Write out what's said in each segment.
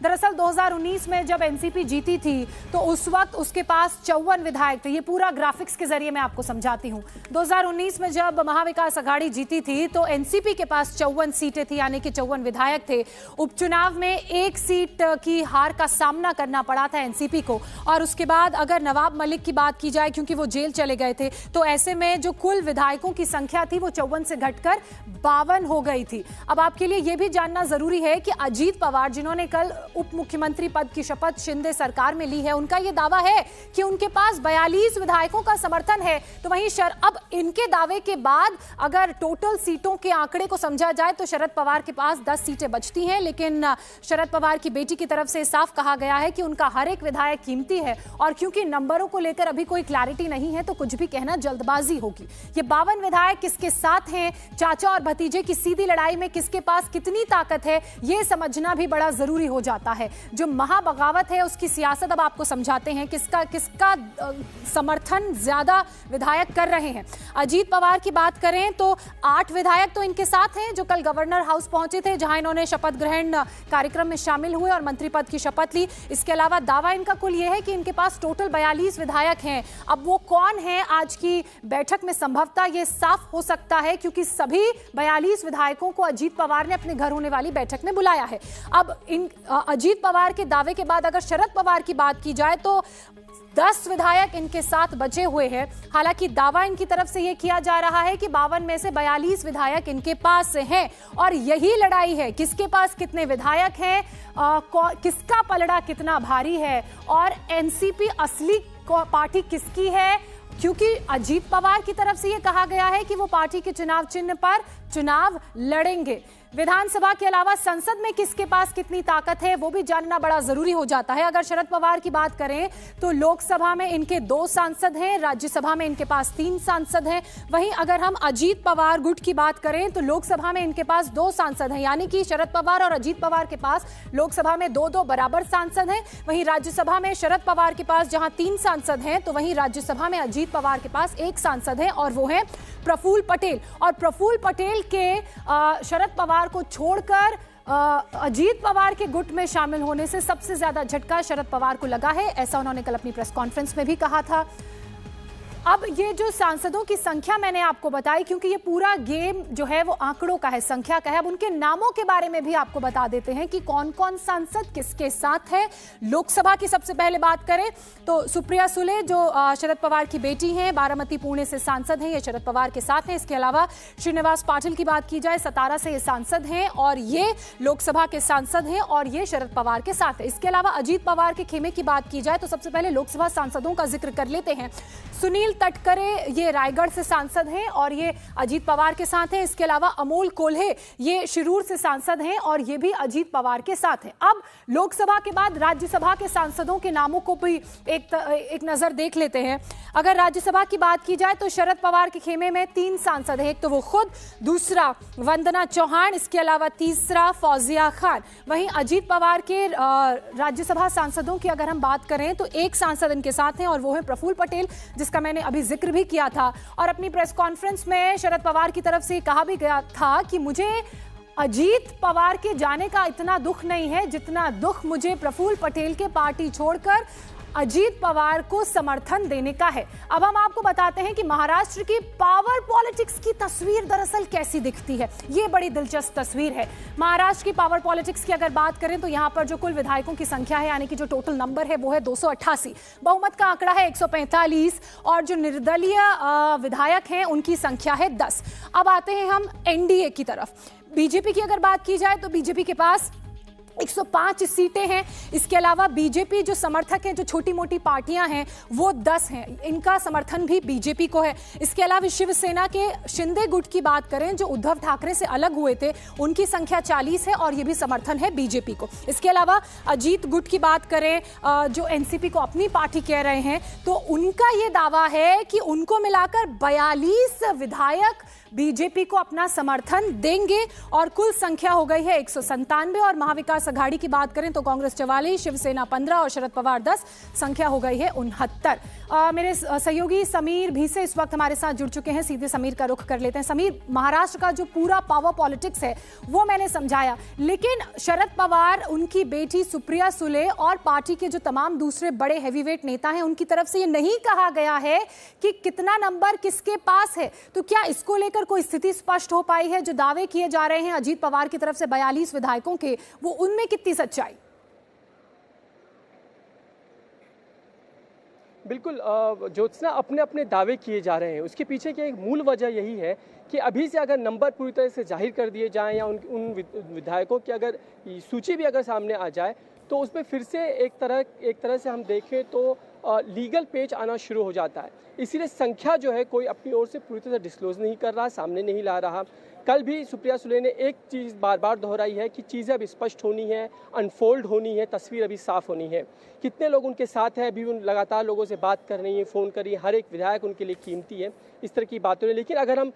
दरअसल 2019 में जब एनसीपी जीती थी तो उस वक्त उसके पास 54 विधायक थे। ये पूरा ग्राफिक्स के जरिए मैं आपको समझाती हूँ। 2019 में जब महाविकास अघाड़ी जीती थी तो एनसीपी के पास 54 सीटें थी, यानी कि 54 विधायक थे। उपचुनाव में एक सीट की हार का सामना करना पड़ा था एनसीपी को। और उसके बाद अगर नवाब मलिक की बात की जाए, क्योंकि वो जेल चले गए थे, तो ऐसे में जो कुल विधायकों की संख्या थी वो 54 से घटकर 52 हो गई थी। अब आपके लिए यह भी जानना जरूरी है कि अजीत पवार, जिन्होंने कल उप मुख्यमंत्री पद की शपथ शिंदे सरकार में ली है, उनका यह दावा है कि उनके पास 42 विधायकों का समर्थन है। तो वहीं अब इनके दावे के बाद अगर टोटल सीटों के आंकड़े को समझा जाए तो शरद पवार के पास 10 सीटें बचती हैं। लेकिन शरद पवार की बेटी की तरफ से साफ कहा गया है कि उनका हर एक विधायक कीमती है और क्योंकि नंबरों को लेकर अभी कोई क्लैरिटी नहीं है तो कुछ भी कहना जल्दबाजी होगी। ये 52 विधायक किसके साथ हैं, चाचा और भतीजे की सीधी लड़ाई में किसके पास कितनी ताकत है, यह समझना भी बड़ा जरूरी हो जाता है। जो महाबगावत है उसकी सियासत अब आपको समझाते हैं, किसका समर्थन ज्यादा विधायक कर रहे हैं। अजीत पवार की बात करें तो 8 विधायक तो इनके साथ हैं जो कल गवर्नर हाउस पहुंचे थे, जहां इन्होंने शपथ ग्रहण कार्यक्रम में शामिल हुए और मंत्री पद की शपथ ली। इसके अलावा दावा इनका कुल यह है कि इनके पास टोटल 42 विधायक हैं। अब वो कौन है आज की बैठक में, संभवतः ये साफ हो सकता है क्योंकि सभी 42 विधायकों को अजीत पवार ने अपने घर होने वाली बैठक में बुलाया है। अब इन अजीत पवार के दावे के बाद अगर शरद पवार की बात की जाए तो 10 विधायक इनके साथ बचे हुए हैं। हालांकि दावा इनकी तरफ से यह किया जा रहा है कि 52 में से 42 विधायक इनके पास हैं और यही लड़ाई है, किसके पास कितने विधायक हैं, किसका पलड़ा कितना भारी है और एनसीपी असली पार्टी किसकी है। क्योंकि अजीत पवार की तरफ से यह कहा गया है कि वो पार्टी के चुनाव चिन्ह पर चुनाव लड़ेंगे। विधानसभा के अलावा संसद में किसके पास कितनी ताकत है वो भी जानना बड़ा जरूरी हो जाता है। अगर शरद पवार की बात करें तो लोकसभा में इनके 2 सांसद हैं, राज्यसभा में इनके पास 3 सांसद हैं। वहीं अगर हम अजीत पवार गुट की बात करें तो लोकसभा में इनके पास 2 सांसद हैं, यानी कि शरद पवार और अजीत पवार के पास लोकसभा में 2-2 बराबर सांसद हैं। वहीं राज्यसभा में शरद पवार के पास जहां 3 सांसद हैं तो वहीं राज्यसभा में अजीत पवार के पास 1 सांसद है और वो है प्रफुल्ल पटेल। और प्रफुल्ल पटेल के शरद पवार को छोड़कर अजीत पवार के गुट में शामिल होने से सबसे ज्यादा झटका शरद पवार को लगा है, ऐसा उन्होंने कल अपनी प्रेस कॉन्फ्रेंस में भी कहा था। अब ये जो सांसदों की संख्या मैंने आपको बताई, क्योंकि ये पूरा गेम जो है वो आंकड़ों का है, संख्या का है। अब उनके नामों के बारे में भी आपको बता देते हैं कि कौन कौन सांसद किसके साथ है। लोकसभा की सबसे पहले बात करें तो सुप्रिया सुले जो शरद पवार की बेटी हैं, बारामती पुणे से सांसद हैं, ये शरद पवार के साथ हैं। इसके अलावा श्रीनिवास पाटिल की बात की जाए, सतारा से ये सांसद हैं और ये लोकसभा के सांसद हैं और ये शरद पवार के साथ है। इसके अलावा अजीत पवार के खेमे की बात की जाए तो सबसे पहले लोकसभा सांसदों का जिक्र कर लेते हैं। सुनील तटकरे ये रायगढ़ से सांसद हैं और ये अजीत पवार के साथ हैं। इसके अलावा अमोल कोल्हे ये शिरूर से सांसद हैं और ये भी अजीत पवार के साथ हैं। अब लोकसभा के बाद राज्यसभा के सांसदों के नामों को भी एक नजर देख लेते हैं। अगर राज्यसभा की बात की जाए तो शरद पवार के खेमे में 3 सांसद हैं, एक तो वो खुद, दूसरा वंदना चौहान, इसके अलावा तीसरा फौजिया खान। वहीं अजीत पवार के राज्यसभा सांसदों की अगर हम बात करें तो 1 सांसद इनके साथ हैं और वो है प्रफुल्ल पटेल, जिसका मैंने अभी जिक्र भी किया था। और अपनी प्रेस कॉन्फ्रेंस में शरद पवार की तरफ से कहा भी गया था कि मुझे अजीत पवार के जाने का इतना दुख नहीं है जितना दुख मुझे प्रफुल्ल पटेल के पार्टी छोड़कर अजीत पवार को समर्थन देने का है। अब हम आपको बताते हैं कि महाराष्ट्र की पावर पॉलिटिक्स की तस्वीर दरअसल कैसी दिखती है। ये बड़ी दिलचस्प तस्वीर है। महाराष्ट्र की पावर पॉलिटिक्स की अगर बात करें तो यहाँ पर जो कुल विधायकों की संख्या है, यानी कि जो टोटल नंबर है वो है 288, बहुमत का आंकड़ा है 145 और जो निर्दलीय विधायक हैं उनकी संख्या है 10। अब आते हैं हम एनडीए की तरफ। बीजेपी की अगर बात की जाए तो बीजेपी के पास 105 सीटें हैं। इसके अलावा बीजेपी जो समर्थक हैं, जो छोटी मोटी पार्टियां हैं, वो 10 हैं, इनका समर्थन भी बीजेपी को है। इसके अलावा शिवसेना के शिंदे गुट की बात करें जो उद्धव ठाकरे से अलग हुए थे, उनकी संख्या 40 है और ये भी समर्थन है बीजेपी को। इसके अलावा अजीत गुट की बात करें जो एनसीपी को अपनी पार्टी कह रहे हैं, तो उनका ये दावा है कि उनको मिलाकर 42 विधायक बीजेपी को अपना समर्थन देंगे और कुल संख्या हो गई है 197 और महाविकास अघाड़ी की बात करें तो कांग्रेस 44, शिवसेना 15 और शरद पवार 10, संख्या हो गई है 69। मेरे सहयोगी समीर भीसे इस वक्त हमारे साथ जुड़ चुके हैं, सीधे समीर का रुख कर लेते हैं। समीर, महाराष्ट्र का जो पूरा पावर पॉलिटिक्स है वो मैंने समझाया, लेकिन शरद पवार, उनकी बेटी सुप्रिया सुले और पार्टी के जो तमाम दूसरे बड़े हैवीवेट नेता हैं उनकी तरफ से ये नहीं कहा गया है कि कितना नंबर किसके पास है। तो क्या इसको लेकर कोई स्थिति स्पष्ट हो पाई है? जो दावे किए जा रहे हैं अजीत पवार की तरफ से 42 विधायकों के, वो उनमें कितनी सच्चाई? बिल्कुल ज्योत्सना, अपने अपने दावे किए जा रहे हैं। उसके पीछे की एक मूल वजह यही है कि अभी से अगर नंबर पूरी तरह से जाहिर कर दिए जाएं या उन विधायकों की अगर सूची भी अगर सामने आ जाए तो उसमें फिर से एक तरह से हम देखें तो लीगल पेच आना शुरू हो जाता है। इसीलिए संख्या जो है कोई अपनी ओर से पूरी तरह से डिस्क्लोज नहीं कर रहा, सामने नहीं ला रहा। कल भी सुप्रिया सुले ने एक चीज़ बार बार दोहराई है कि चीज़ें अभी स्पष्ट होनी है, अनफोल्ड होनी है, तस्वीर अभी साफ होनी है। कितने लोग उनके साथ हैं, अभी उन लगातार लोगों से बात कर रही हैं, फ़ोन कर रही हैं, हर एक विधायक उनके लिए कीमती है, इस तरह की बातें हैं। लेकिन अगर हम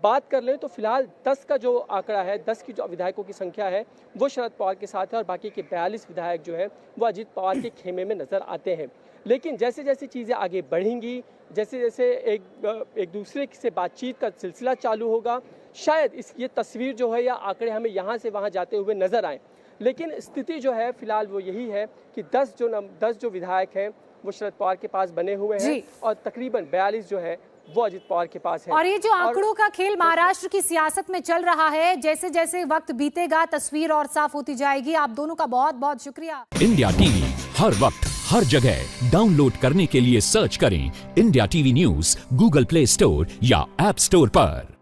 बात कर लें तो फिलहाल 10 का जो आंकड़ा है, 10 की जो विधायकों की संख्या है वो शरद पवार के साथ है और बाकी के 42 विधायक जो है वो अजीत पवार के खेमे में नजर आते हैं। लेकिन जैसे जैसे चीज़ें आगे बढ़ेंगी, जैसे जैसे एक दूसरे से बातचीत का सिलसिला चालू होगा, शायद ये तस्वीर जो है या आंकड़े हमें यहाँ से वहाँ जाते हुए नजर आए। लेकिन स्थिति जो है फिलहाल वो यही है कि 10 जो विधायक हैं वो शरद पवार के पास बने हुए हैं और तकरीबन 42 जो है वो अजीत पवार के पास है। और ये जो आंकड़ों का खेल महाराष्ट्र की सियासत में चल रहा है, जैसे जैसे वक्त बीतेगा तस्वीर और साफ होती जाएगी। आप दोनों का बहुत बहुत शुक्रिया। इंडिया टीवी हर वक्त हर जगह डाउनलोड करने के लिए सर्च करें India TV news Google play store या ऐप स्टोर पर।